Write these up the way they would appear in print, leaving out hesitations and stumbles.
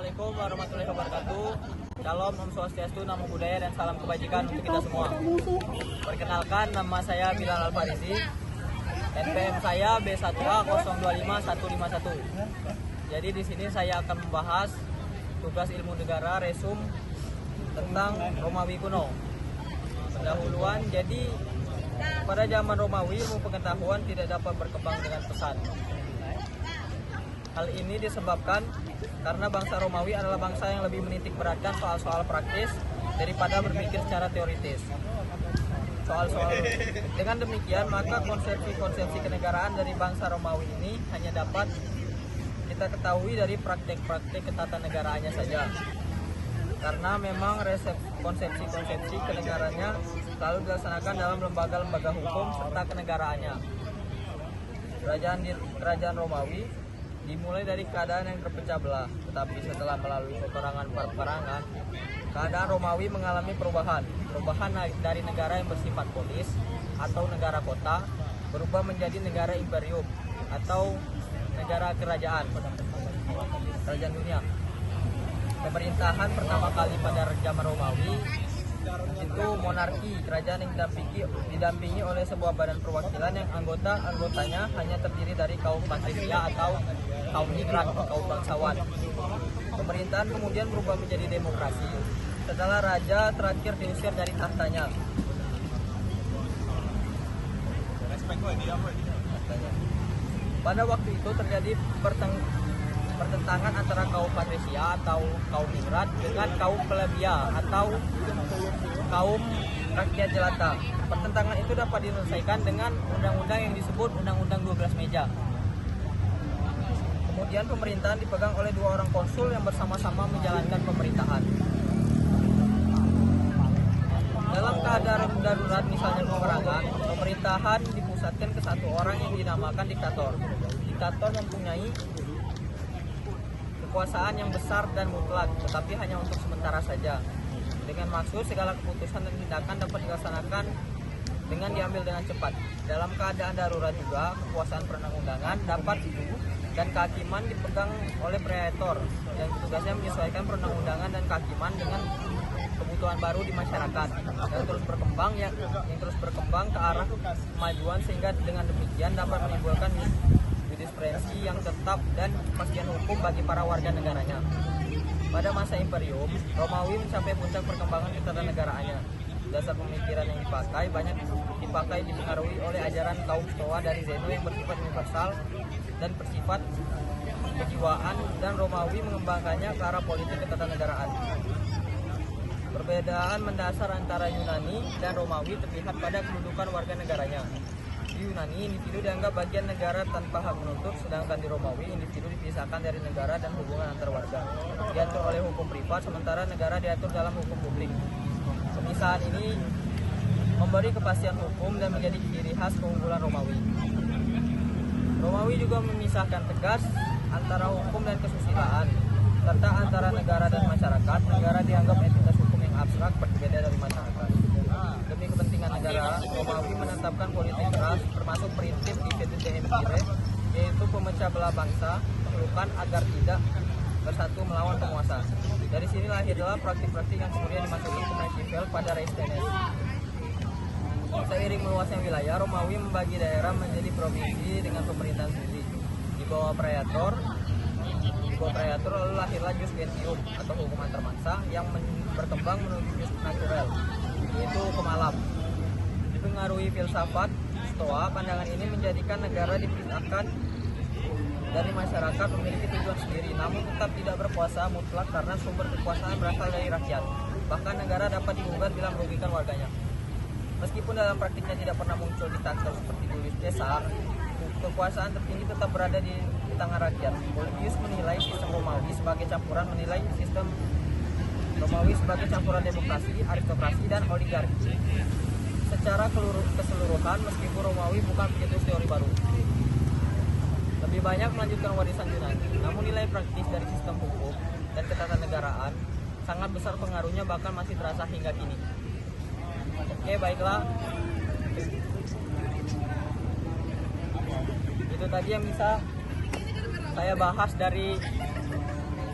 Assalamualaikum warahmatullahi wabarakatuh. Shalom, Om Swastiastu, Namo Buddhaya, dan salam kebajikan untuk kita semua. Perkenalkan, nama saya Bilal Alfarisi. NPM saya B1A025151. Jadi di sini saya akan membahas tugas ilmu negara resum tentang Romawi kuno. Pendahuluan, jadi pada zaman Romawi ilmu pengetahuan tidak dapat berkembang dengan pesat. Hal ini disebabkan karena bangsa Romawi adalah bangsa yang lebih menitik beratkan soal-soal praktis daripada berpikir secara teoritis. Dengan demikian, maka konsepsi-konsepsi kenegaraan dari bangsa Romawi ini hanya dapat kita ketahui dari praktek-praktek ketatanegaraannya saja. Karena memang konsepsi-konsepsi kenegaraannya selalu dilaksanakan dalam lembaga-lembaga hukum serta kenegaraannya. Kerajaan Romawi dimulai dari keadaan yang terpecah belah, tetapi setelah melalui peperangan, keadaan Romawi mengalami perubahan dari negara yang bersifat polis atau negara kota berubah menjadi negara imperium atau negara kerajaan dunia. Pemerintahan pertama kali pada zaman Romawi itu monarki, kerajaan yang didampingi oleh sebuah badan perwakilan yang anggotanya hanya terdiri dari kaum patrisia atau kaum migran, kaum bangsawan. Pemerintahan kemudian berubah menjadi demokrasi setelah raja terakhir diusir dari tahtanya. Pada waktu itu terjadi pertentangan antara kaum patrisia atau kaum migran dengan kaum plebia atau kaum rakyat jelata. Pertentangan itu dapat diselesaikan dengan undang-undang yang disebut Undang-Undang 12 Meja. Kemudian pemerintahan dipegang oleh dua orang konsul yang bersama-sama menjalankan pemerintahan. Dalam keadaan darurat misalnya peperangan, pemerintahan dipusatkan ke satu orang yang dinamakan diktator. Diktator mempunyai kekuasaan yang besar dan mutlak, tetapi hanya untuk sementara saja. Dengan maksud segala keputusan dan tindakan dapat dilaksanakan dengan diambil dengan cepat. Dalam keadaan darurat juga, kekuasaan perundang-undangan dan kehakiman dipegang oleh praetor yang tugasnya menyesuaikan perundang-undangan dan kehakiman dengan kebutuhan baru di masyarakat yang terus berkembang ke arah kemajuan, sehingga dengan demikian dapat menimbulkan jurisprudensi yang tetap dan kepastian hukum bagi para warga negaranya. Pada masa imperium, Romawi mencapai puncak perkembangan ketatanegaraannya. Dasar pemikiran yang dipakai dipengaruhi oleh ajaran kaum Stoa dari Zeno yang bersifat universal dan bersifat kejiwaan, dan Romawi mengembangkannya ke arah politik ketatanegaraan. Perbedaan mendasar antara Yunani dan Romawi terlihat pada kedudukan warga negaranya. Di Yunani, individu dianggap bagian negara tanpa hak menuntut, sedangkan di Romawi, individu dipisahkan dari negara dan hubungan antar warga diatur oleh hukum privat, sementara negara diatur dalam hukum publik. Pemisahan ini memberi kepastian hukum dan menjadi ciri khas keunggulan Romawi. Romawi juga memisahkan tegas antara hukum dan kesusilaan, serta antara negara dan masyarakat. Negara dianggap entitas hukum yang abstrak berbeda dari masyarakat. Demi kepentingan negara, Romawi menetapkan politik keras, termasuk prinsip dividende impere, yaitu pemecah belah bangsa, perlukan agar tidak bersatu melawan penguasa. Dari sini lahirlah praktik-praktik yang kemudian dimasuki ke sipil pada Reistenes. Seiring meluasnya wilayah, Romawi membagi daerah menjadi provinsi dengan pemerintahan sendiri. Di bawah praetor lalu lahirlah jus gentium atau hukum antar massa yang berkembang menuju jus natural, yaitu hukum alam. Dipengaruhi filsafat Stoa, pandangan ini menjadikan negara dipisahkan dari masyarakat memiliki tujuan sendiri, namun tetap tidak berkuasa mutlak karena sumber kekuasaan berasal dari rakyat. Bahkan negara dapat digugat bila merugikan warganya. Meskipun dalam praktiknya tidak pernah muncul diktator seperti Julius Caesar, kekuasaan tertinggi tetap berada di tangan rakyat. Politikus menilai sistem Romawi sebagai campuran demokrasi, aristokrasi, dan oligarki. Secara keseluruhan, meskipun Romawi bukan begitu teori baru, lebih banyak melanjutkan warisan Yunani, namun nilai praktis dari sistem hukum dan ketatanegaraan sangat besar pengaruhnya, bahkan masih terasa hingga kini. Oke, baiklah. Itu tadi yang bisa saya bahas dari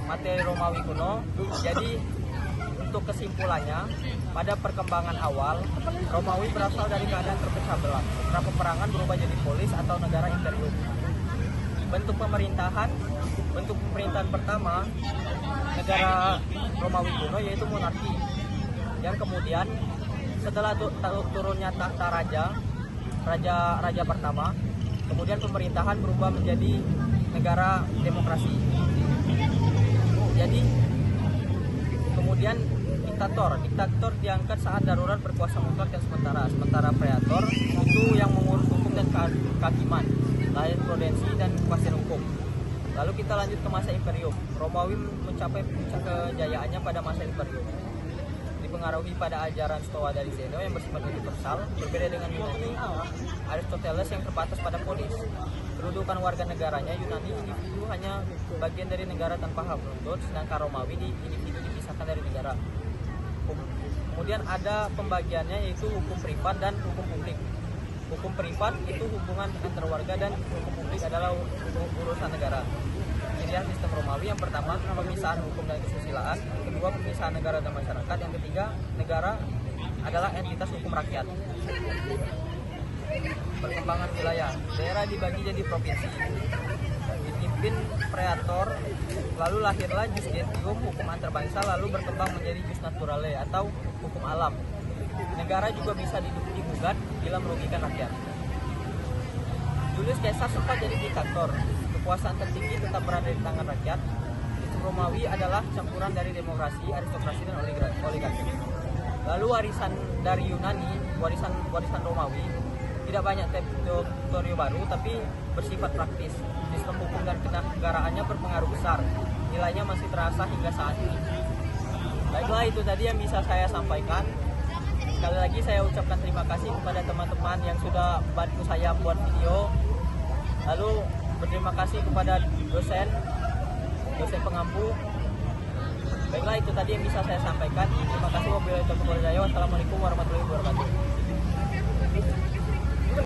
materi Romawi kuno. Jadi untuk kesimpulannya, pada perkembangan awal, Romawi berasal dari keadaan terpecah belah setelah peperangan berubah jadi polis atau negara imperium. Bentuk pemerintahan pertama negara Romawi kuno yaitu monarki, yang kemudian setelah turunnya tahta raja pertama, kemudian pemerintahan berubah menjadi negara demokrasi. Jadi kemudian diktator diangkat saat darurat berkuasa mutlak dan sementara praetor itu yang mengurus hukum dan kehakiman, jurisprudensi dan kepastian hukum. Lalu kita lanjut ke masa imperium. Romawi mencapai puncak kejayaannya pada masa imperium, dipengaruhi pada ajaran Stoa dari Zeno yang bersifat universal, berbeda dengan Yunani Aristoteles yang terbatas pada polis. Kedudukan warga negaranya, Yunani individu hanya bagian dari negara tanpa hak menuntut, sedangkan Romawi individu dipisahkan dari negara. Kemudian ada pembagiannya yaitu hukum privat dan hukum publik. Hukum privat itu hubungan antar warga dan hukum publik adalah urusan negara. Inilah sistem Romawi. Yang pertama, pemisahan hukum dan kesusilaan. Yang kedua, pemisahan negara dan masyarakat. Yang ketiga, negara adalah entitas hukum rakyat. Perkembangan wilayah. Daerah dibagi jadi provinsi, dipimpin praetor, lalu lahirlah jus gentium, hukum antar bangsa, lalu berkembang menjadi jus naturale atau hukum alam. Negara juga bisa digugat bila merugikan rakyat. Julius Caesar sempat jadi diktator. Kekuasaan tertinggi tetap berada di tangan rakyat. Sistem Romawi adalah campuran dari demokrasi, aristokrasi, dan oligarki. Lalu warisan dari Yunani, warisan Romawi, tidak banyak teori baru, tapi bersifat praktis. Sistem hukum dan kenegaraannya berpengaruh besar. Nilainya masih terasa hingga saat ini. Baiklah, itu tadi yang bisa saya sampaikan. Sekali lagi saya ucapkan terima kasih kepada teman-teman yang sudah bantu saya buat video. Lalu berterima kasih kepada dosen pengampu. Baiklah, itu tadi yang bisa saya sampaikan. Terima kasih. Wassalamualaikum warahmatullahi wabarakatuh.